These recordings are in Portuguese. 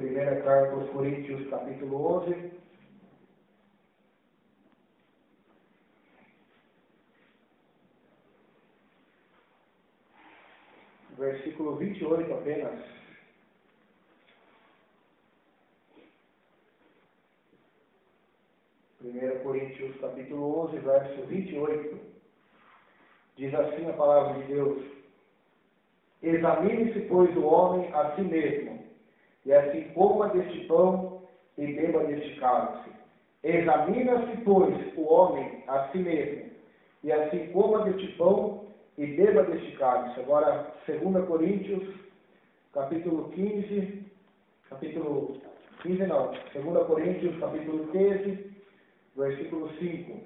Primeira carta aos Coríntios, capítulo 11. Versículo 28 apenas. Primeira Coríntios, capítulo 11, verso 28. Diz assim a palavra de Deus: Examine-se, pois, o homem a si mesmo, e assim coma deste pão e beba deste cálice. Examina-se, pois, o homem a si mesmo, e assim coma deste pão e beba deste cálice. Agora, 2 Coríntios, capítulo 15, 2 Coríntios, capítulo 13, versículo 5.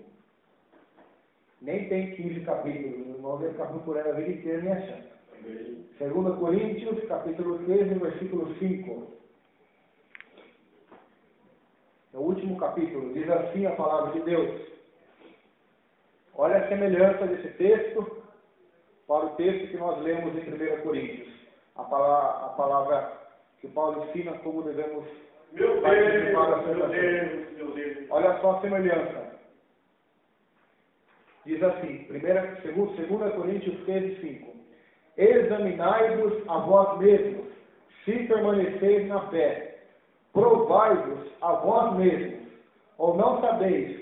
Nem tem 15 capítulos, o irmão deve ficar procurando a vida inteira nem achando. 2 Coríntios, capítulo 13, versículo 5. É o último capítulo, diz assim a palavra de Deus. Olha a semelhança desse texto para o texto que nós lemos em 1 Coríntios. A palavra que Paulo ensina como devemos participar da Santa Ceia. Olha só a semelhança. Diz assim, 2 Coríntios 13, 5. Examinai-vos a vós mesmos, se permaneceis na fé. Provai-vos a vós mesmos, ou não sabeis,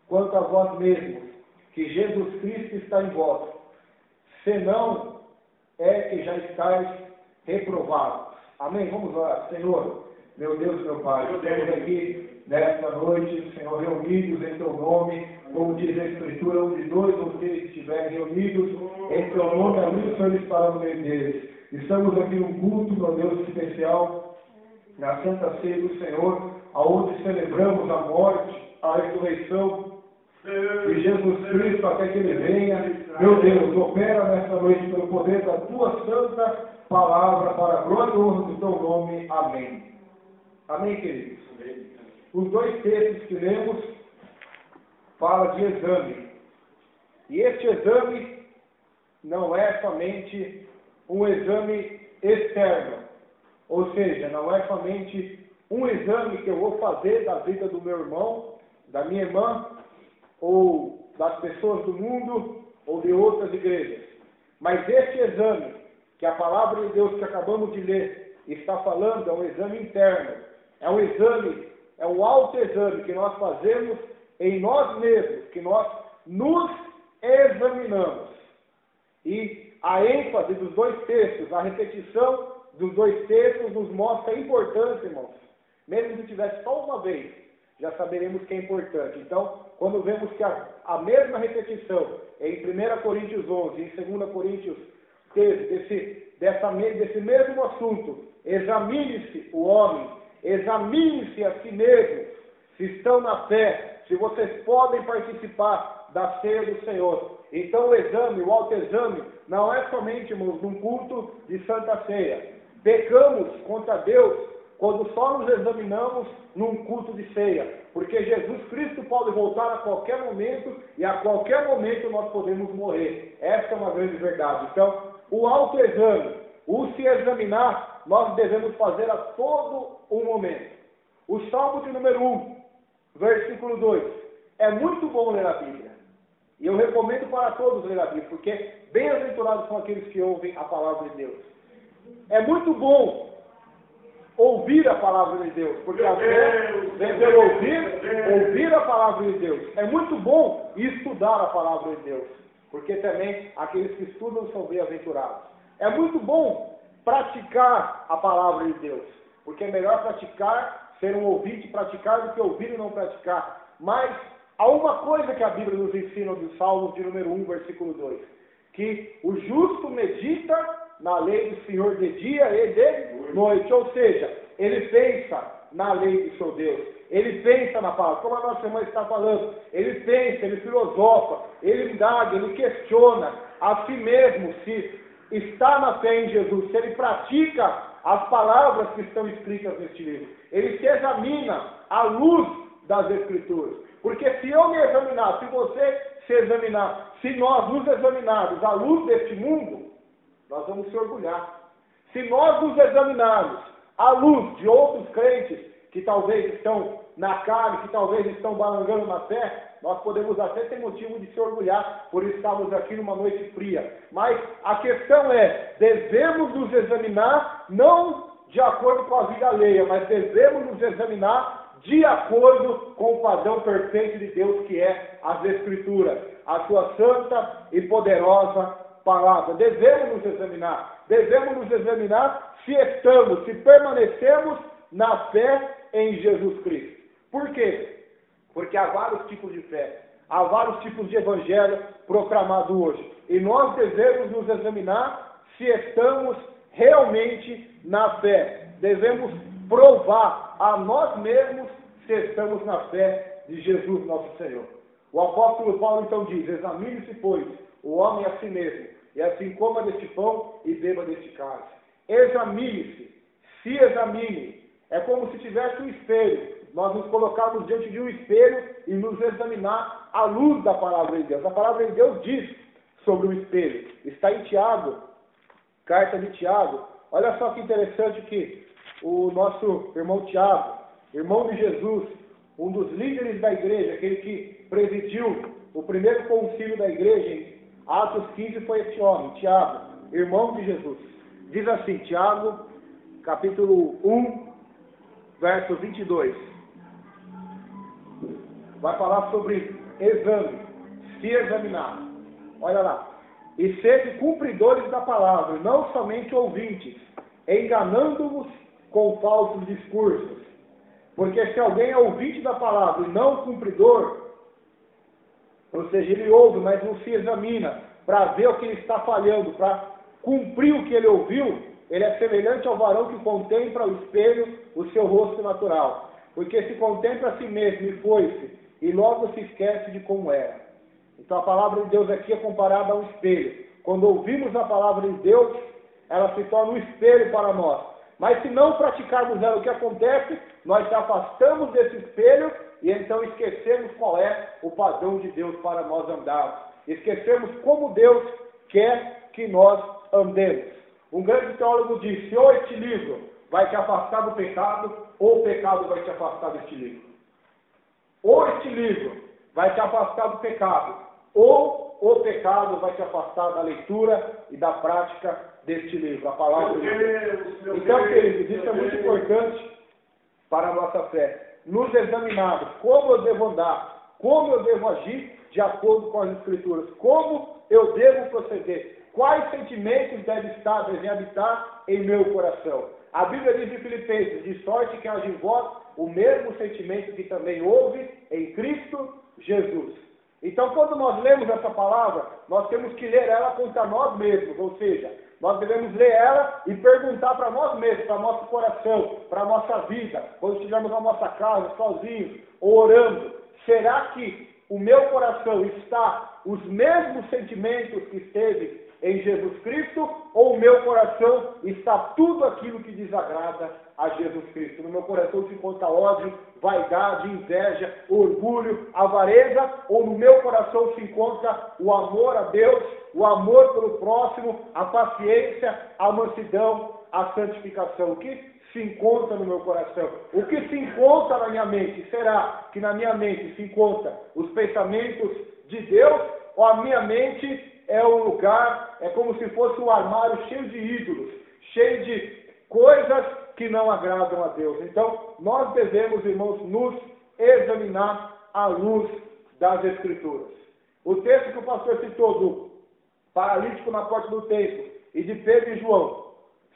quanto a vós mesmos, que Jesus Cristo está em vós, senão é que já estáis reprovados. Amém? Vamos lá. Senhor, meu Deus, meu Pai, estamos aqui nesta noite, Senhor, reunidos em Teu nome, como diz a Escritura, onde dois ou três estiverem reunidos, em Teu nome, ali o Senhor estará no meio deles. Estamos aqui num culto, meu Deus, especial, na Santa Ceia do Senhor, aonde celebramos a morte, a ressurreição de Jesus Cristo até que Ele venha. Meu Deus, opera nesta noite pelo poder da Tua santa palavra, para a glória e honra do Teu nome. Amém. Amém, queridos? Os dois textos que lemos falam de exame. E este exame não é somente um exame externo. Ou seja, não é somente um exame que eu vou fazer da vida do meu irmão, da minha irmã, ou das pessoas do mundo, ou de outras igrejas. Mas este exame, que a palavra de Deus que acabamos de ler está falando, é um exame interno. É um exame, é um autoexame que nós fazemos em nós mesmos, que nós nos examinamos. E a ênfase dos dois textos, a repetição dos dois textos nos mostra a importância, irmãos. Mesmo se tivesse só uma vez, já saberemos que é importante. Então, quando vemos que a mesma repetição em 1 Coríntios 11 e em 2 Coríntios 13, desse mesmo assunto, examine-se o homem, examine-se a si mesmo, se estão na fé, se vocês podem participar da ceia do Senhor. Então o exame, o autoexame, não é somente, irmãos, num culto de Santa Ceia. Pecamos contra Deus quando só nos examinamos num culto de ceia, porque Jesus Cristo pode voltar a qualquer momento e a qualquer momento nós podemos morrer. Essa é uma grande verdade. Então, o autoexame, o se examinar, nós devemos fazer a todo um momento. O Salmo de número 1, versículo 2. É muito bom ler a Bíblia. E eu recomendo para todos ler a Bíblia, porque bem-aventurados são aqueles que ouvem a palavra de Deus. É muito bom ouvir a palavra de Deus, porque a fé vem pelo ouvir a palavra de Deus. É muito bom estudar a palavra de Deus, porque também aqueles que estudam são bem-aventurados. É muito bom praticar a palavra de Deus, porque é melhor praticar, ser um ouvinte, praticar, do que ouvir e não praticar. Mas há uma coisa que a Bíblia nos ensina nos Salmos de número 1, versículo 2, que o justo medita na lei do Senhor de dia e de noite, ou seja, ele pensa na lei do seu Deus, ele pensa na palavra, como a nossa irmã está falando, ele pensa, ele filosofa, ele indaga, ele questiona a si mesmo se está na fé em Jesus, se ele pratica as palavras que estão escritas neste livro, ele se examina à luz das Escrituras, porque se eu me examinar, se você se examinar, se nós nos examinarmos à luz deste mundo, nós vamos se orgulhar. Se nós nos examinarmos à luz de outros crentes que talvez estão na carne, que talvez estão balangando na fé, nós podemos até ter motivo de se orgulhar por estarmos aqui numa noite fria. Mas a questão é, devemos nos examinar, não de acordo com a vida alheia, mas devemos nos examinar de acordo com o padrão perfeito de Deus, que é as Escrituras, a sua santa e poderosa palavra. Devemos nos examinar se estamos, se permanecemos na fé em Jesus Cristo. Por quê? Porque há vários tipos de fé, há vários tipos de evangelho proclamado hoje. E nós devemos nos examinar se estamos realmente na fé. Devemos provar a nós mesmos se estamos na fé de Jesus nosso Senhor. O apóstolo Paulo então diz: examine-se, pois, o homem a si mesmo, e assim coma deste pão e beba deste cálice. Examine-se, se examine. É como se tivesse um espelho. Nós nos colocarmos diante de um espelho e nos examinar à luz da palavra de Deus. A palavra de Deus diz sobre o espelho. Está em Tiago, carta de Tiago. Olha só que interessante que o nosso irmão Tiago, irmão de Jesus, um dos líderes da igreja, aquele que presidiu o primeiro concílio da igreja, em Atos 15, foi esse homem, Tiago, irmão de Jesus. Diz assim, Tiago, capítulo 1, verso 22. Vai falar sobre exame, se examinar. Olha lá. E sede cumpridores da palavra, não somente ouvintes, enganando-vos com falsos discursos. Porque se alguém é ouvinte da palavra e não cumpridor, ou seja, ele ouve, mas não se examina para ver o que ele está falhando, para cumprir o que ele ouviu, ele é semelhante ao varão que contempla o espelho o seu rosto natural. Porque se contempla a si mesmo e foi-se, e logo se esquece de como era. Então a palavra de Deus aqui é comparada a um espelho. Quando ouvimos a palavra de Deus, ela se torna um espelho para nós. Mas se não praticarmos ela, o que acontece? Nós se afastamos desse espelho e então esquecemos qual é o padrão de Deus para nós andarmos. Esquecemos como Deus quer que nós andemos. Um grande teólogo disse: ou este livro vai te afastar do pecado, ou o pecado vai te afastar deste livro. Ou este livro vai te afastar do pecado, ou o pecado vai te afastar da leitura e da prática deste livro, a palavra de Deus. Então, queridos, isso é muito importante para a nossa fé. Nos examinarmos como eu devo andar, como eu devo agir de acordo com as Escrituras, como eu devo proceder, quais sentimentos devem habitar em meu coração. A Bíblia diz em Filipenses: de sorte que haja em vós o mesmo sentimento que também houve em Cristo Jesus. Então, quando nós lemos essa palavra, nós temos que ler ela contra nós mesmos, ou seja, nós devemos ler ela e perguntar para nós mesmos, para nosso coração, para a nossa vida, quando estivermos na nossa casa, sozinhos, ou orando: será que o meu coração está os mesmos sentimentos que esteve em Jesus Cristo, ou o meu coração está tudo aquilo que desagrada a Jesus Cristo? No meu coração se encontra ódio, vaidade, inveja, orgulho, avareza, ou no meu coração se encontra o amor a Deus, o amor pelo próximo, a paciência, a mansidão, a santificação? O que se encontra no meu coração? O que se encontra na minha mente? Será que na minha mente se encontra os pensamentos de Deus, ou a minha mente é um lugar, é como se fosse um armário cheio de ídolos, cheio de coisas que não agradam a Deus? Então, nós devemos, irmãos, nos examinar à luz das Escrituras. O texto que o pastor citou do paralítico na porta do templo e de Pedro e João,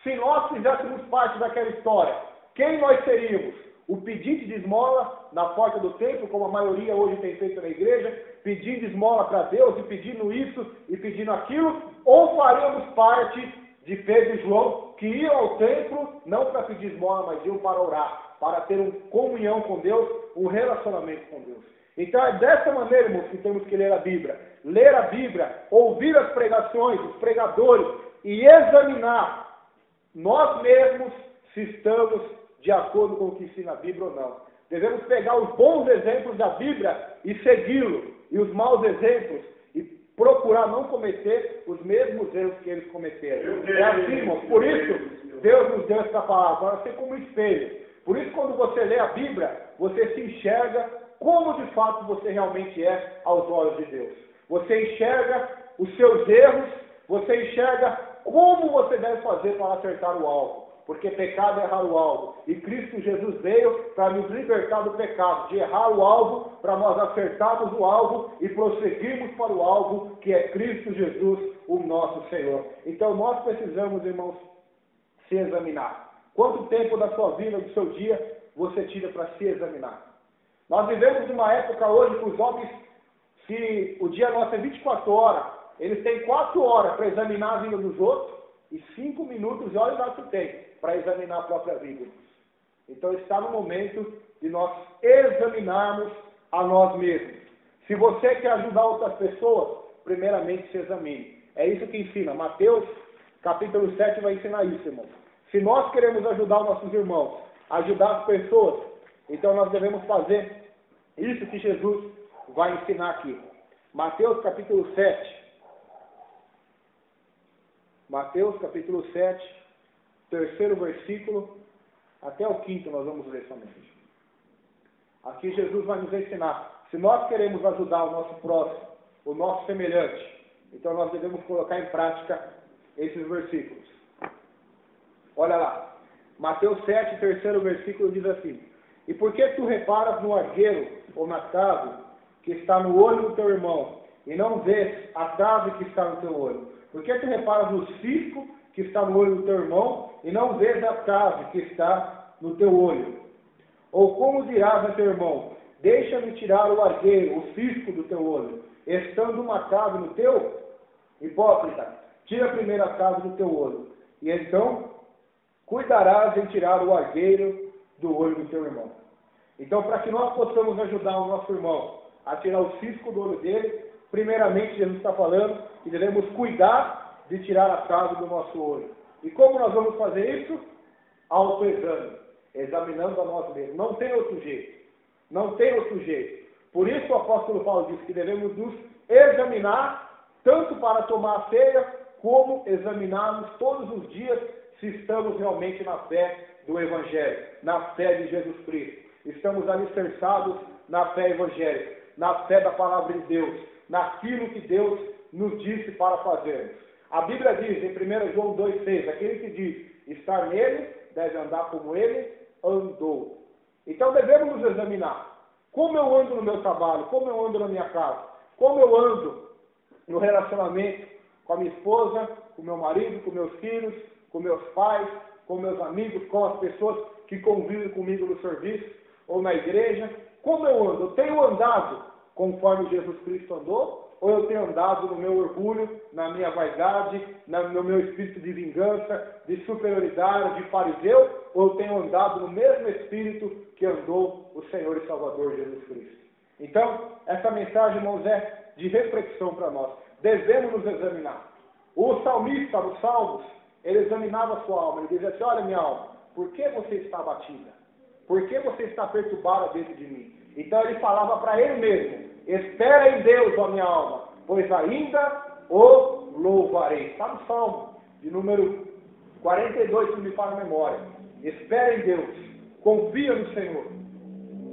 se nós fizéssemos parte daquela história, quem nós seríamos? O pedinte de esmola na porta do templo, como a maioria hoje tem feito na igreja, pedindo esmola para Deus e pedindo isso e pedindo aquilo? Ou faríamos parte de Pedro e João, que iam ao templo não para pedir esmola, mas iam para orar, para ter uma comunhão com Deus, um relacionamento com Deus? Então é dessa maneira, irmãos, que temos que ler a Bíblia. Ler a Bíblia, ouvir as pregações, os pregadores e examinar nós mesmos se estamos de acordo com o que ensina a Bíblia ou não. Devemos pegar os bons exemplos da Bíblia e segui-lo, e os maus exemplos e procurar não cometer os mesmos erros que eles cometeram. É assim, irmão. Por isso, Deus nos deu essa palavra, para ser como um espelho. Por isso, quando você lê a Bíblia, você se enxerga como de fato você realmente é aos olhos de Deus. Você enxerga os seus erros, você enxerga como você deve fazer para acertar o alvo. Porque pecado é errar o alvo. E Cristo Jesus veio para nos libertar do pecado, de errar o alvo, para nós acertarmos o alvo e prosseguirmos para o alvo, que é Cristo Jesus, o nosso Senhor. Então nós precisamos, irmãos, se examinar. Quanto tempo da sua vida, do seu dia, você tira para se examinar? Nós vivemos numa época hoje que os homens, se o dia nosso é 24 horas, eles têm 4 horas para examinar a vida dos outros e 5 minutos, olha lá que tem, para examinar a própria vida. Então está no momento de nós examinarmos a nós mesmos. Se você quer ajudar outras pessoas, primeiramente se examine. É isso que ensina. Mateus, capítulo 7, vai ensinar isso, irmão. Se nós queremos ajudar os nossos irmãos, ajudar as pessoas, então nós devemos fazer isso que Jesus vai ensinar aqui. Mateus capítulo 7. Mateus capítulo 7, terceiro versículo, até o 5º nós vamos ler somente. Aqui Jesus vai nos ensinar. Se nós queremos ajudar o nosso próximo, o nosso semelhante, então nós devemos colocar em prática esses versículos. Olha lá. Mateus 7, terceiro versículo diz assim: E por que tu reparas no argueiro ou na trave que está no olho do teu irmão, e não vês a trave que está no teu olho? Por que tu reparas no cisco que está no olho do teu irmão, e não vês a trave que está no teu olho? Ou como dirás a teu irmão: Deixa-me tirar o argueiro, o cisco do teu olho, estando uma trave no teu? Hipócrita, tira primeiro a trave do teu olho, e então cuidarás em tirar o argueiro do olho do teu irmão. Então, para que nós possamos ajudar o nosso irmão a tirar o cisco do olho dele, primeiramente Jesus está falando que devemos cuidar de tirar a trave do nosso olho. E como nós vamos fazer isso? Autoexame, examinando a nós mesmos. Não tem outro jeito. Não tem outro jeito. Por isso o apóstolo Paulo diz que devemos nos examinar, tanto para tomar a ceia, como examinarmos todos os dias se estamos realmente na fé do Evangelho, na fé de Jesus Cristo. Estamos alicerçados na fé evangélica, na fé da palavra de Deus, naquilo que Deus nos disse para fazermos. A Bíblia diz em 1 João 2,6, aquele que diz estar nele, deve andar como ele andou. Então devemos nos examinar. Como eu ando no meu trabalho, como eu ando na minha casa, como eu ando no relacionamento com a minha esposa, com o meu marido, com meus filhos, com meus pais, com meus amigos, com as pessoas que convivem comigo no serviço ou na igreja. Como eu ando? Eu tenho andado conforme Jesus Cristo andou? Ou eu tenho andado no meu orgulho, na minha vaidade, no meu espírito de vingança, de superioridade, de fariseu? Ou eu tenho andado no mesmo espírito que andou o Senhor e Salvador Jesus Cristo? Então, essa mensagem, irmãos, é de reflexão para nós. Devemos nos examinar. O salmista, nos Salmos, ele examinava a sua alma. Ele dizia assim: olha, minha alma, por que você está abatida? Por que você está perturbada dentro de mim? Então ele falava para ele mesmo: espera em Deus, ó minha alma, pois ainda o louvarei. Está no Salmo de número 42, se me fala a memória. Espera em Deus, confia no Senhor,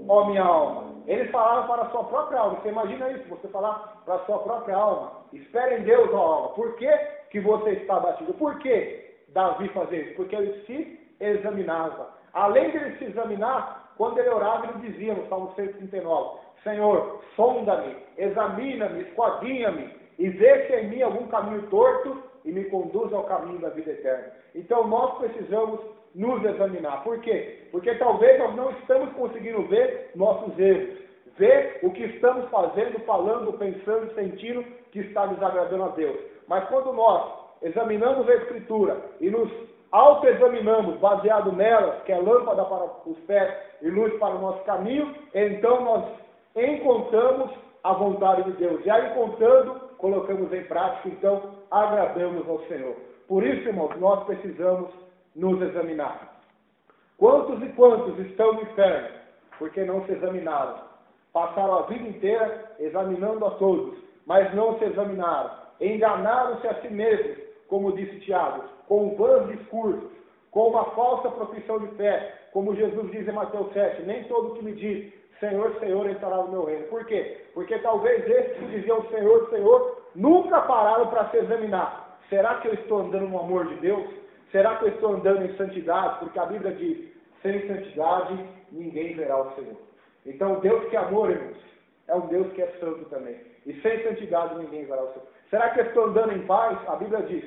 ó minha alma. Ele falava para a sua própria alma. Você imagina isso, você falar para a sua própria alma: espera em Deus, ó alma. Por que você está abatido? Por que Davi fazia isso? Porque ele se examinava. Além de ele se examinar, quando ele orava, ele dizia no Salmo 139: Senhor, sonda-me, examina-me, esquadrinha-me, e vê se em mim algum caminho torto, e me conduza ao caminho da vida eterna. Então nós precisamos nos examinar. Por quê? Porque talvez nós não estamos conseguindo ver nossos erros, ver o que estamos fazendo, falando, pensando, sentindo que está desagradando a Deus. Mas quando nós examinamos a Escritura e nos autoexaminamos, baseado nelas, que é lâmpada para os pés e luz para o nosso caminho, então nós encontramos a vontade de Deus. E aí, encontrando, colocamos em prática, então agradamos ao Senhor. Por isso, irmãos, nós precisamos nos examinar. Quantos e quantos estão no inferno porque não se examinaram? Passaram a vida inteira examinando a todos, mas não se examinaram. Enganaram-se a si mesmos, como disse Tiago, com vãs discursos, com uma falsa profissão de fé, como Jesus diz em Mateus 7, nem todo que me diz, Senhor, Senhor, entrará no meu reino. Por quê? Porque talvez esses que diziam Senhor, Senhor, nunca pararam para se examinar. Será que eu estou andando no amor de Deus? Será que eu estou andando em santidade? Porque a Bíblia diz, sem santidade, ninguém verá o Senhor. Então, o Deus que é amor, irmãos, é um Deus que é santo também. E sem santidade, ninguém verá o Senhor. Será que eu estou andando em paz? A Bíblia diz,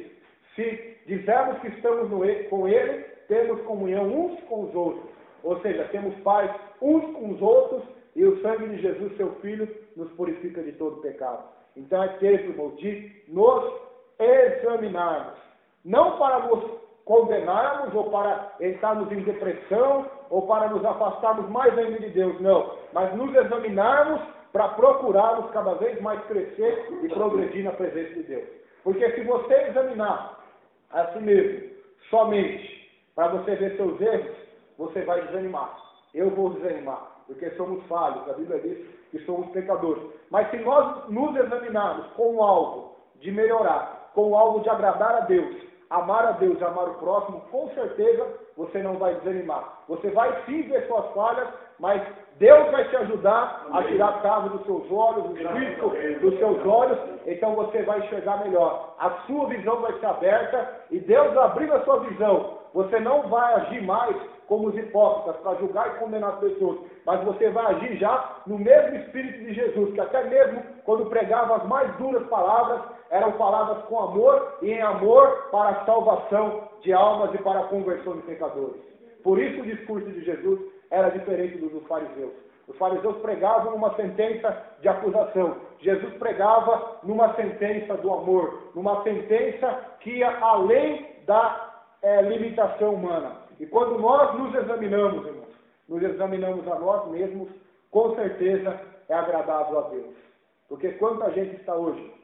se dizermos que estamos com Ele, temos comunhão uns com os outros. Ou seja, temos paz uns com os outros e o sangue de Jesus, seu Filho, nos purifica de todo pecado. Então é tempo, irmão, de nos examinarmos. Não para nos condenarmos ou para entrarmos em depressão ou para nos afastarmos mais ainda de Deus, não. Mas nos examinarmos para procurarmos cada vez mais crescer e progredir na presença de Deus. Porque se você examinar a si mesmo somente para você ver seus erros, você vai desanimar. Eu vou desanimar, porque somos falhos. A Bíblia diz que somos pecadores. Mas se nós nos examinarmos com o alvo de melhorar, com o alvo de agradar a Deus, amar a Deus e amar o próximo, com certeza você não vai desanimar. Você vai sim ver suas falhas, mas Deus vai te ajudar a tirar a trave dos seus olhos, o risco dos seus olhos, então você vai enxergar melhor. A sua visão vai ser aberta e Deus abrindo a sua visão, você não vai agir mais como os hipócritas para julgar e condenar as pessoas, mas você vai agir já no mesmo espírito de Jesus, que até mesmo quando pregava as mais duras palavras, eram palavras com amor e em amor para a salvação de almas e para a conversão de pecadores. Por isso o discurso de Jesus era diferente dos fariseus. Os fariseus pregavam numa sentença de acusação. Jesus pregava numa sentença do amor, numa sentença que ia além da limitação humana. E quando nós nos examinamos, irmãos, nos examinamos a nós mesmos, com certeza é agradável a Deus. Porque quanta gente está hoje?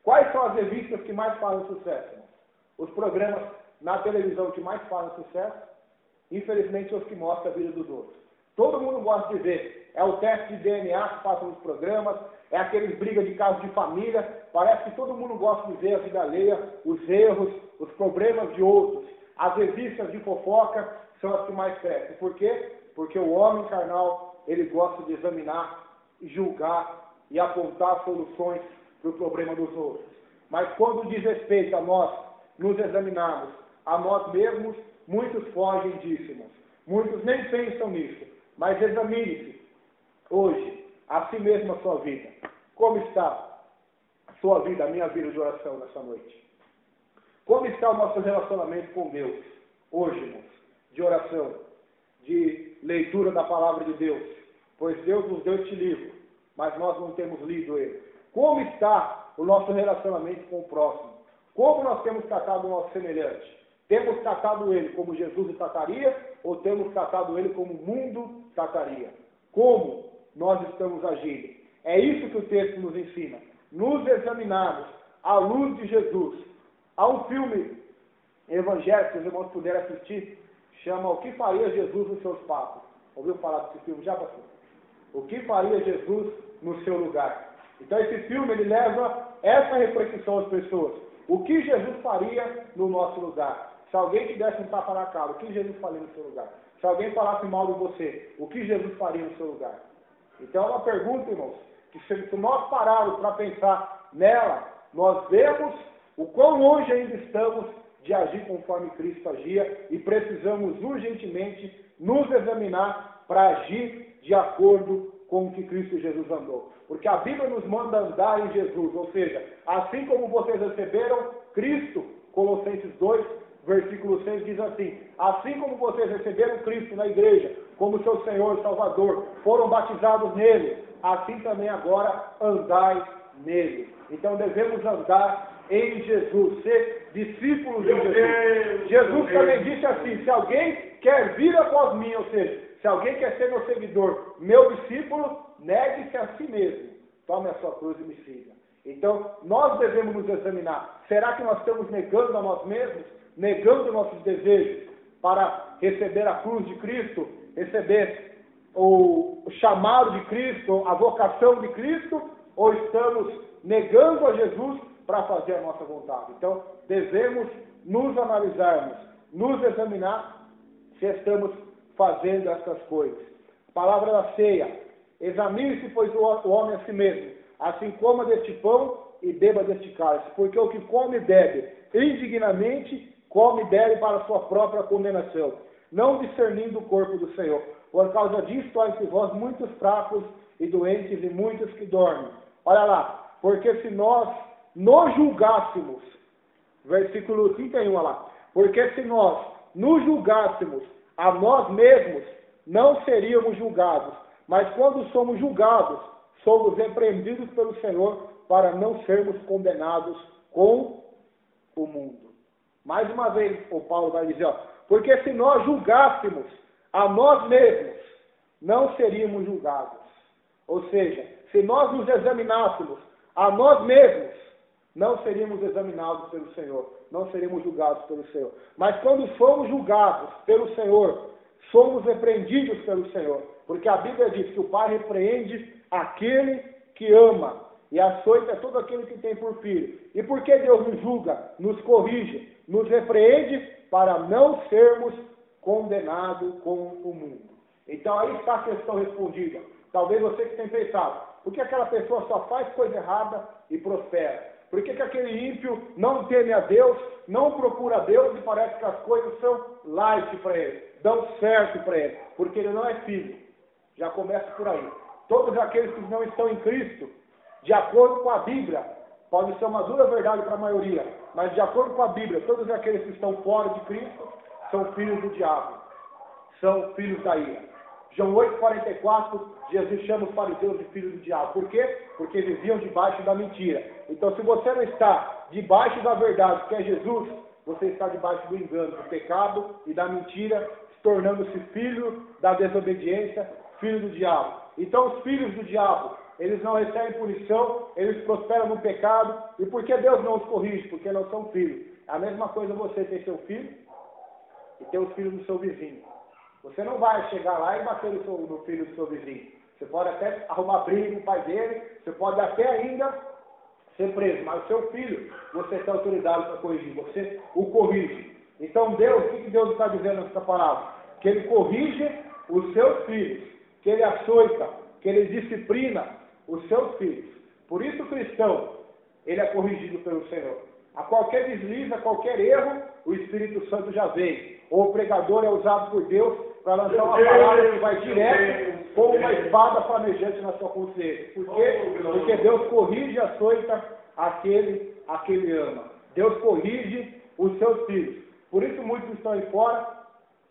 Quais são as revistas que mais fazem sucesso, irmãos? Os programas na televisão que mais fazem sucesso? Infelizmente, são os que mostram a vida dos outros. Todo mundo gosta de ver. É o teste de DNA que passam nos programas, é aqueles brigas de casos de família. Parece que todo mundo gosta de ver a vida alheia, os erros, os problemas de outros. As revistas de fofoca são as que mais crescem. Por quê? Porque o homem carnal, ele gosta de examinar, julgar e apontar soluções para o problema dos outros. Mas quando diz respeito a nós nos examinarmos a nós mesmos, muitos fogem disso, irmãos. Muitos nem pensam nisso. Mas examine-se hoje, a si mesmo a sua vida. Como está a sua vida, a minha vida de oração nessa noite? Como está o nosso relacionamento com Deus hoje, irmãos? De oração, de leitura da palavra de Deus. Pois Deus nos deu este livro, mas nós não temos lido ele. Como está o nosso relacionamento com o próximo? Como nós temos tratado o nosso semelhante? Temos tratado ele como Jesus trataria ou temos tratado ele como o mundo trataria? Como nós estamos agindo? É isso que o texto nos ensina. Nos examinarmos à luz de Jesus. Há um filme evangélico que os irmãos puderam assistir, chama O que faria Jesus nos seus passos. Ouviu falar desse filme já, pastor? O que faria Jesus no seu lugar? Então esse filme ele leva essa reflexão às pessoas. O que Jesus faria no nosso lugar? Se alguém te desse um tapa na cara, o que Jesus faria no seu lugar? Se alguém falasse mal de você, o que Jesus faria no seu lugar? Então é uma pergunta, irmãos, que se nós pararmos para pensar nela, nós vemos o quão longe ainda estamos de agir conforme Cristo agia e precisamos urgentemente nos examinar para agir de acordo com o que Cristo Jesus andou. Porque a Bíblia nos manda andar em Jesus, ou seja, assim como vocês receberam Cristo, Colossenses 2, versículo 6 diz assim, assim como vocês receberam Cristo na igreja, como seu Senhor e Salvador, foram batizados nele, assim também agora andai nele. Então devemos andar em Jesus, ser discípulos de Jesus. Jesus também disse assim, se alguém quer vir após mim, ou seja, se alguém quer ser meu seguidor, meu discípulo, negue-se a si mesmo, tome a sua cruz e me siga. Então, nós devemos nos examinar. Será que nós estamos negando a nós mesmos? Negando nossos desejos para receber a cruz de Cristo, receber o chamado de Cristo, a vocação de Cristo, ou estamos negando a Jesus para fazer a nossa vontade. Então, devemos nos analisarmos, nos examinar se estamos fazendo essas coisas. Palavra da ceia: examine-se, pois, o homem a si mesmo, assim coma deste pão e beba deste cálice, porque o que come e bebe indignamente, come e bebe para a sua própria condenação, não discernindo o corpo do Senhor. Por causa disto há entre vós muitos fracos e doentes e muitos que dormem. Olha lá, porque se nós nos julgássemos, versículo 31, olha lá, porque se nós nos julgássemos a nós mesmos, não seríamos julgados, mas quando somos julgados, somos repreendidos pelo Senhor para não sermos condenados com o mundo. Mais uma vez, o Paulo vai dizer, ó, porque se nós julgássemos a nós mesmos, não seríamos julgados. Ou seja, se nós nos examinássemos a nós mesmos, não seríamos examinados pelo Senhor, não seríamos julgados pelo Senhor. Mas quando somos julgados pelo Senhor, somos repreendidos pelo Senhor, porque a Bíblia diz que o Pai repreende aquele que ama, e açoita todo aquele que tem por filho. E por que Deus nos julga, nos corrige, nos repreende? Para não sermos condenados com o mundo. Então aí está a questão respondida. Talvez você que tenha pensado, por que aquela pessoa só faz coisa errada e prospera? Por que aquele ímpio não teme a Deus, não procura a Deus e parece que as coisas são light para ele, dão certo para ele? Porque ele não é filho. Já começa por aí. Todos aqueles que não estão em Cristo, de acordo com a Bíblia, pode ser uma dura verdade para a maioria, mas de acordo com a Bíblia, todos aqueles que estão fora de Cristo são filhos do diabo, são filhos da ira. João 8,44, Jesus chama os fariseus de filhos do diabo. Por quê? Porque viviam debaixo da mentira. Então, se você não está debaixo da verdade, que é Jesus, você está debaixo do engano, do pecado e da mentira, se tornando-se filho da desobediência, filho do diabo. Então, os filhos do diabo, eles não recebem punição, eles prosperam no pecado. E por que Deus não os corrige? Porque não são filhos. É a mesma coisa você ter seu filho e ter os filhos do seu vizinho. Você não vai chegar lá e bater no filho do seu vizinho. Você pode até arrumar briga com o pai dele, você pode até ainda ser preso, mas o seu filho, você tem autoridade para corrigir, você o corrige. Então Deus, o que Deus está dizendo nessa palavra? Que Ele corrige os seus filhos, que Ele açoita, que Ele disciplina os seus filhos. Por isso o cristão, ele é corrigido pelo Senhor. A qualquer deslize, a qualquer erro, o Espírito Santo já vem. Ou o pregador é usado por Deus para lançar uma palavra que vai direto como uma espada flamejante na sua consciência. Por quê? Porque Deus corrige e açoita aquele a quem Ele ama. Deus corrige os seus filhos. Por isso muitos estão aí fora,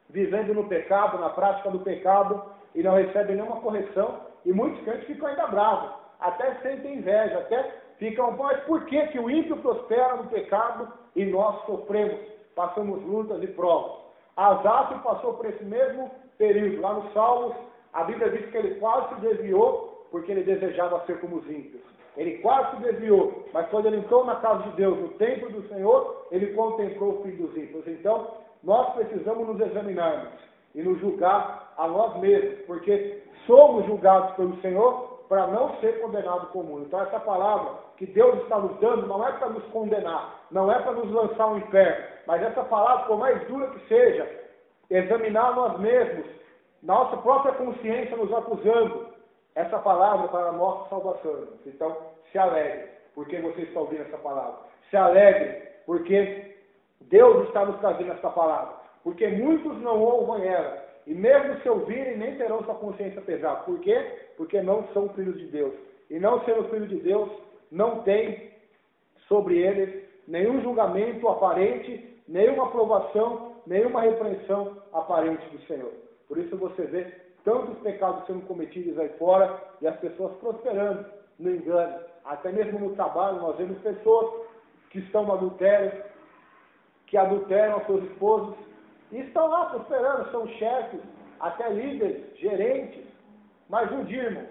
vivendo no pecado, na prática do pecado, e não recebem nenhuma correção. E muitos crentes ficam ainda bravos, até sentem inveja, até ficam, mas por que que o ímpio prospera no pecado e nós sofremos, passamos lutas e provas? Asaf passou por esse mesmo período. Lá nos Salmos, a Bíblia diz que ele quase se desviou porque ele desejava ser como os ímpios. Ele quase se desviou, mas quando ele entrou na casa de Deus, no templo do Senhor, ele contemplou o fim dos ímpios. Então, nós precisamos nos examinarmos e nos julgar a nós mesmos, porque somos julgados pelo Senhor para não ser condenado com o mundo. Então essa palavra que Deus está nos dando não é para nos condenar, não é para nos lançar ao inferno, mas essa palavra, por mais dura que seja, examinar nós mesmos, nossa própria consciência nos acusando, essa palavra é para a nossa salvação. Então se alegre, porque você está ouvindo essa palavra. Se alegre, porque Deus está nos trazendo essa palavra. Porque muitos não ouvem ela. E mesmo se ouvirem, nem terão sua consciência pesada. Por quê? Porque não são filhos de Deus. E não sendo filhos de Deus, não tem sobre eles nenhum julgamento aparente, nenhuma aprovação, nenhuma repreensão aparente do Senhor. Por isso você vê tantos pecados sendo cometidos aí fora e as pessoas prosperando no engano. Até mesmo no trabalho nós vemos pessoas que estão no adultério, que adulteram os seus esposos, e estão lá prosperando, são chefes, até líderes, gerentes. Mas um dia, irmãos,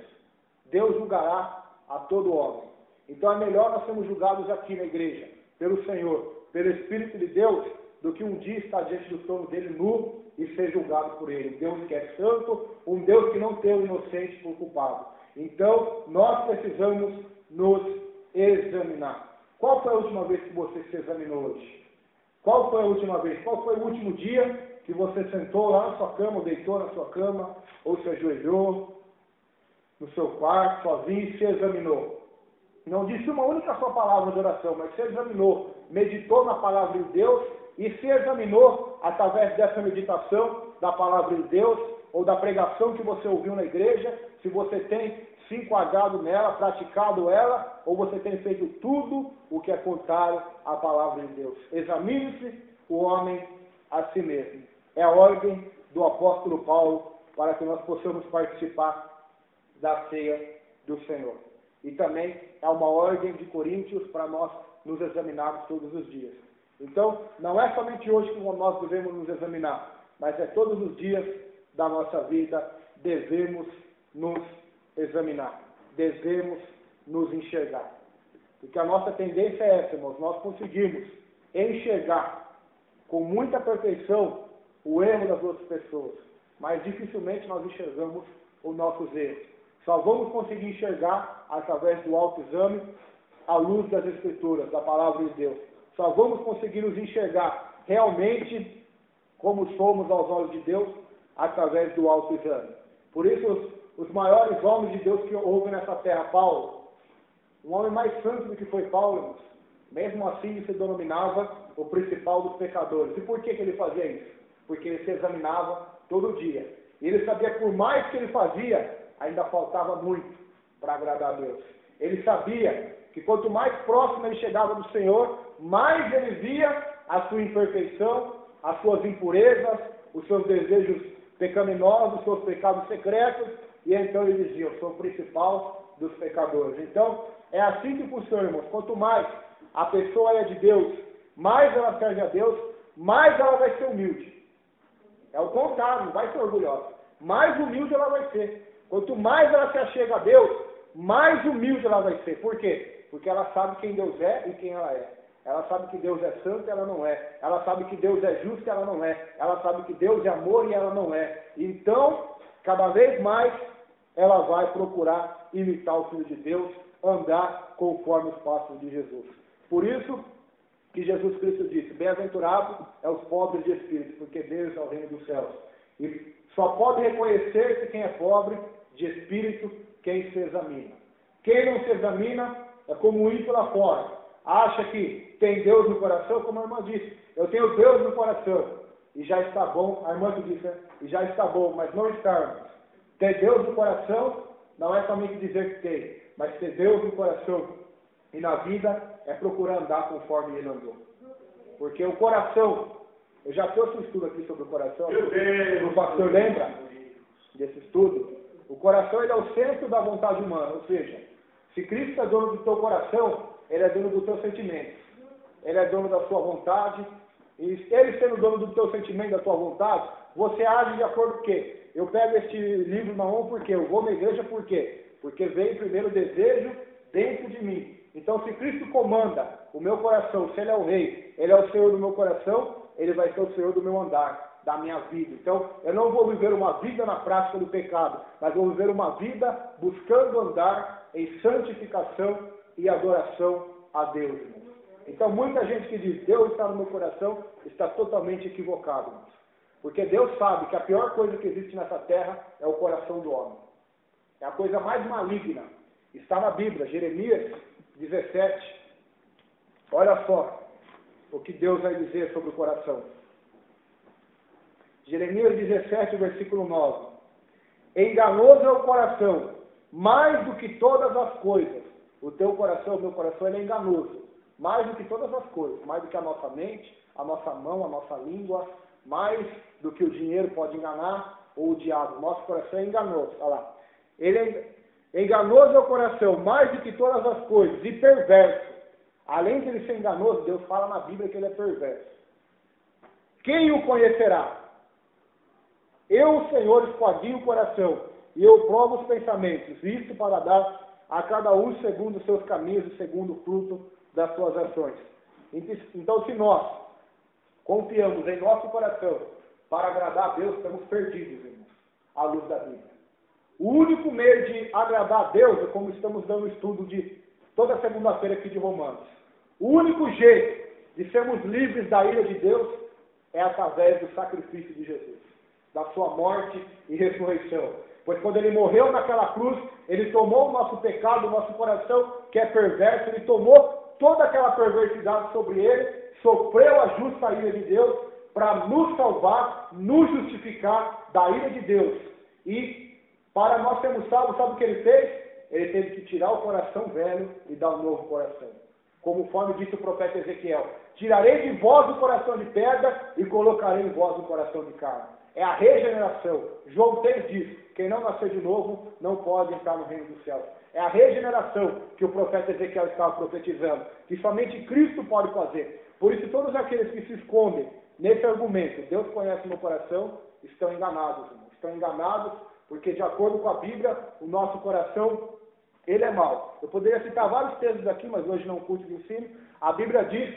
Deus julgará a todo homem. Então é melhor nós sermos julgados aqui na igreja, pelo Senhor, pelo Espírito de Deus, do que um dia estar diante do trono dele nu e ser julgado por ele. Deus que é santo, um Deus que não tem o inocente por culpado. Então nós precisamos nos examinar. Qual foi a última vez que você se examinou hoje? Qual foi a última vez? Qual foi o último dia que você sentou lá na sua cama, ou deitou na sua cama, ou se ajoelhou no seu quarto, sozinho, e se examinou? Não disse uma única só palavra de oração, mas se examinou, meditou na palavra de Deus e se examinou através dessa meditação da palavra de Deus ou da pregação que você ouviu na igreja, se você tem se enquadrado nela, praticado ela, ou você tem feito tudo o que é contrário à palavra de Deus. Examine-se o homem a si mesmo. É a ordem do apóstolo Paulo para que nós possamos participar da ceia do Senhor. E também é uma ordem de Coríntios para nós nos examinarmos todos os dias. Então, não é somente hoje que nós devemos nos examinar, mas é todos os dias da nossa vida devemos nos examinar, devemos nos enxergar. Porque a nossa tendência é essa, irmãos, nós conseguimos enxergar com muita perfeição o erro das outras pessoas, mas dificilmente nós enxergamos os nossos erros. Só vamos conseguir enxergar através do autoexame, à luz das Escrituras, da Palavra de Deus. Só vamos conseguir nos enxergar realmente como somos aos olhos de Deus através do autoexame. Por isso, os maiores homens de Deus que houve nessa terra, Paulo, um homem mais santo do que foi Paulo, irmãos, mesmo assim ele se denominava o principal dos pecadores. E por que ele fazia isso? Porque ele se examinava todo dia. E ele sabia que por mais que ele fazia, ainda faltava muito para agradar a Deus. Ele sabia que quanto mais próximo ele chegava do Senhor, mais ele via a sua imperfeição, as suas impurezas, os seus desejos pecaminosos, os seus pecados secretos, e então ele dizia: eu sou o principal dos pecadores. Então, é assim que funciona, irmãos. Quanto mais a pessoa é de Deus, mais ela serve a Deus, mais ela vai ser humilde. É o contrário, não vai ser orgulhosa. Mais humilde ela vai ser. Quanto mais ela se achega a Deus, mais humilde ela vai ser. Por quê? Porque ela sabe quem Deus é e quem ela é. Ela sabe que Deus é santo e ela não é. Ela sabe que Deus é justo e ela não é. Ela sabe que Deus é amor e ela não é. Então, cada vez mais, ela vai procurar imitar o Filho de Deus, andar conforme os passos de Jesus. Por isso que Jesus Cristo disse: bem-aventurado é os pobres de espírito, porque deles é o reino dos céus. E só pode reconhecer-se quem é pobre de espírito, quem se examina. Quem não se examina é como um ímpio lá fora. Acha que tem Deus no coração, como a irmã disse: eu tenho Deus no coração, e já está bom. A irmã disse, né? E já está bom, mas não está, irmãos. Ter Deus no coração não é somente dizer que tem, mas ter Deus no coração e na vida é procurar andar conforme ele andou. Porque o coração, eu já trouxe um estudo aqui sobre o coração, o pastor lembra desse estudo? O coração, ele é o centro da vontade humana, ou seja, se Cristo é dono do teu coração, ele é dono dos teus sentimentos, ele é dono da sua vontade, e ele sendo dono do teu sentimento, da tua vontade, você age de acordo com o quê? Eu pego este livro na mão porque eu vou na igreja por quê? Porque veio primeiro o desejo dentro de mim. Então, se Cristo comanda o meu coração, se ele é o rei, ele é o Senhor do meu coração, ele vai ser o Senhor do meu andar, da minha vida. Então, eu não vou viver uma vida na prática do pecado, mas vou viver uma vida buscando andar em santificação e adoração a Deus, irmãos. Então, muita gente que diz Deus está no meu coração está totalmente equivocado, irmãos. Porque Deus sabe que a pior coisa que existe nessa terra é o coração do homem. É a coisa mais maligna. Está na Bíblia, Jeremias 17. Olha só o que Deus vai dizer sobre o coração. Jeremias 17, versículo 9. Enganoso é o coração, mais do que todas as coisas. O teu coração, o meu coração, ele é enganoso. Mais do que todas as coisas. Mais do que a nossa mente, a nossa mão, a nossa língua. Mais do que o dinheiro pode enganar, ou o diabo. Nosso coração é enganoso. Olha lá. Ele é enganoso é o coração, mais do que todas as coisas, e perverso. Além de ele ser enganoso, Deus fala na Bíblia que ele é perverso. Quem o conhecerá? Eu, o Senhor, esquadrinho o coração, e eu provo os pensamentos, isto para dar a cada um segundo os seus caminhos e segundo o fruto das suas ações. Então, se nós confiamos em nosso coração para agradar a Deus, estamos perdidos, irmãos, à luz da Bíblia. O único meio de agradar a Deus é como estamos dando estudo de toda segunda-feira aqui de Romanos. O único jeito de sermos livres da ira de Deus é através do sacrifício de Jesus, da sua morte e ressurreição. Pois quando ele morreu naquela cruz, ele tomou o nosso pecado, o nosso coração, que é perverso, ele tomou toda aquela perversidade sobre ele, sofreu a justa ira de Deus, para nos salvar, nos justificar da ira de Deus. E para nós sermos salvos, sabe o que ele fez? Ele teve que tirar o coração velho e dar um novo coração. Conforme disse o profeta Ezequiel: tirarei de vós o coração de pedra e colocarei em vós um coração de carne. É a regeneração. João 3 diz: quem não nascer de novo não pode entrar no reino dos céus. É a regeneração que o profeta Ezequiel estava profetizando, que somente Cristo pode fazer. Por isso todos aqueles que se escondem nesse argumento, Deus conhece o meu coração, estão enganados, irmãos. Estão enganados porque, de acordo com a Bíblia, o nosso coração, ele é mau. Eu poderia citar vários textos aqui, mas hoje não curto de ensino. A Bíblia diz,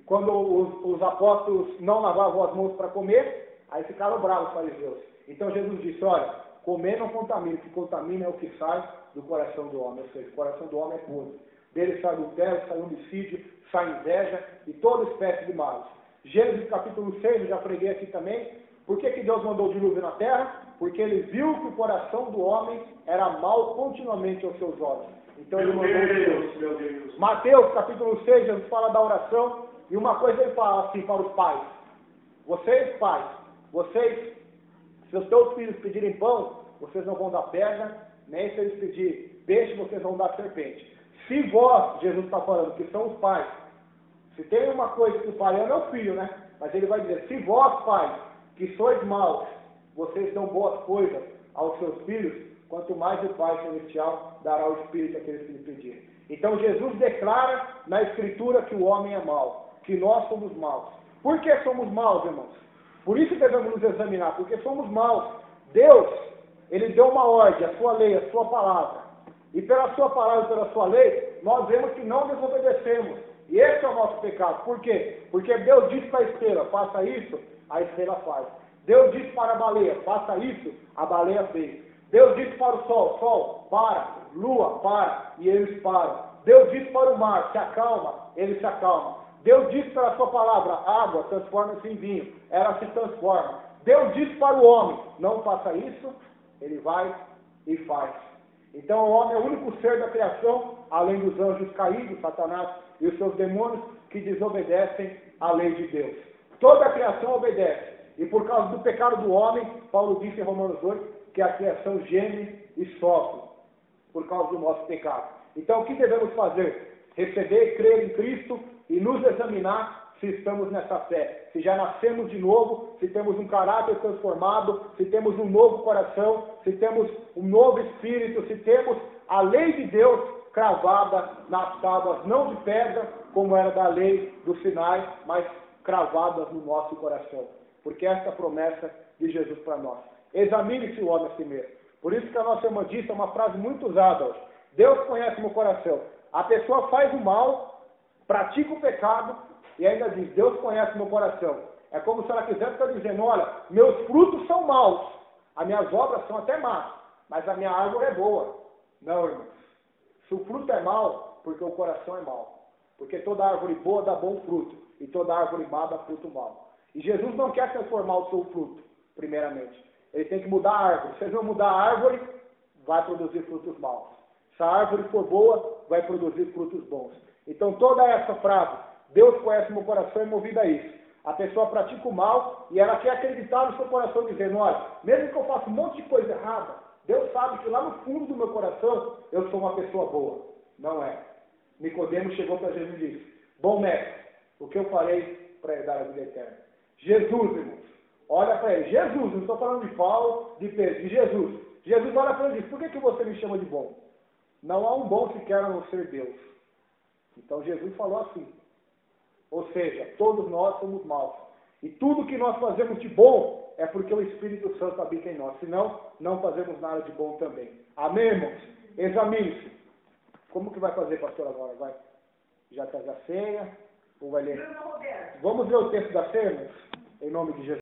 quando os apóstolos não lavavam as mãos para comer, aí ficaram bravos os fariseus. Então Jesus disse: olha, comer não contamina, o que contamina é o que sai do coração do homem. Ou seja, o coração do homem é podre. Dele sai adultério, sai homicídio, sai inveja e toda espécie de males. Gênesis capítulo 6, eu já preguei aqui também. Por que Deus mandou o dilúvio na terra? Porque ele viu que o coração do homem era mau continuamente aos seus olhos. Então ele mandou o dilúvio. Meu Deus. Mateus capítulo 6, Jesus fala da oração, e uma coisa ele fala assim para os pais: vocês pais, se os teus filhos pedirem pão, vocês não vão dar pedra, nem se eles pedirem peixe, vocês vão dar serpente. Se vós, Jesus está falando, que são os pais, se tem uma coisa que o pai ama, é o filho, né? Mas ele vai dizer: se vós, pais, que sois maus, vocês dão boas coisas aos seus filhos, quanto mais o Pai Celestial dará o Espírito àqueles que lhe pedirem. Então Jesus declara na Escritura que o homem é mau, que nós somos maus. Por que somos maus, irmãos? Por isso devemos nos examinar, porque somos maus. Deus, ele deu uma ordem, a sua lei, a sua palavra. E pela sua palavra e pela sua lei, nós vemos que não desobedecemos. E esse é o nosso pecado. Por quê? Porque Deus disse para a estrela: faça isso, a estrela faz. Deus disse para a baleia: faça isso, a baleia fez. Deus disse para o sol: sol, para, lua, para, e eles param. Deus disse para o mar: se acalma, ele se acalma. Deus disse pela sua palavra: água, transforma-se em vinho, ela se transforma. Deus disse para o homem: não faça isso, ele vai e faz. Então o homem é o único ser da criação, além dos anjos caídos, Satanás e os seus demônios, que desobedecem à lei de Deus. Toda a criação obedece. E por causa do pecado do homem, Paulo disse em Romanos 8, que a criação geme e sofre por causa do nosso pecado. Então o que devemos fazer? Receber, crer em Cristo e nos examinar se estamos nessa fé. Se já nascemos de novo, se temos um caráter transformado, se temos um novo coração, se temos um novo espírito, se temos a lei de Deus cravada nas tábuas, não de pedra, como era da lei do Sinai, mas cravadas no nosso coração. Porque esta é a promessa de Jesus para nós. Examine-se o homem a si mesmo. Por isso que a nossa irmã disse, é uma frase muito usada hoje: Deus conhece o meu coração. A pessoa faz o mal, pratica o pecado e ainda diz: Deus conhece o meu coração. É como se ela quisesse estar dizendo: olha, meus frutos são maus, as minhas obras são até más, mas a minha árvore é boa. Não, irmãos. Se o fruto é mau, porque o coração é mau. Porque toda árvore boa dá bom fruto, e toda árvore má dá fruto mau. E Jesus não quer transformar o seu fruto, primeiramente. Ele tem que mudar a árvore. Se ele não mudar a árvore, vai produzir frutos maus. Se a árvore for boa, vai produzir frutos bons. Então toda essa frase, Deus conhece o meu coração, é movida a isso. A pessoa pratica o mal e ela quer acreditar no seu coração, dizendo: olha, mesmo que eu faça um monte de coisa errada, Deus sabe que lá no fundo do meu coração eu sou uma pessoa boa. Não é. Nicodemo chegou para Jesus e disse: bom mestre, o que eu farei para herdar a vida eterna? Jesus, irmãos, olha para ele. Jesus, não estou falando de Paulo, de Pedro, de Jesus. Jesus olha para ele e diz: por que você me chama de bom? Não há um bom sequer a não ser Deus. Então Jesus falou assim. Ou seja, todos nós somos maus. E tudo que nós fazemos de bom é porque o Espírito Santo habita em nós. Senão, não fazemos nada de bom também. Amém, irmãos? Examine-se. Como que vai fazer, pastor, agora? Vai? Já trazer a ceia? Ou vai ler? Vamos ler o texto da ceia, irmãos? Em nome de Jesus.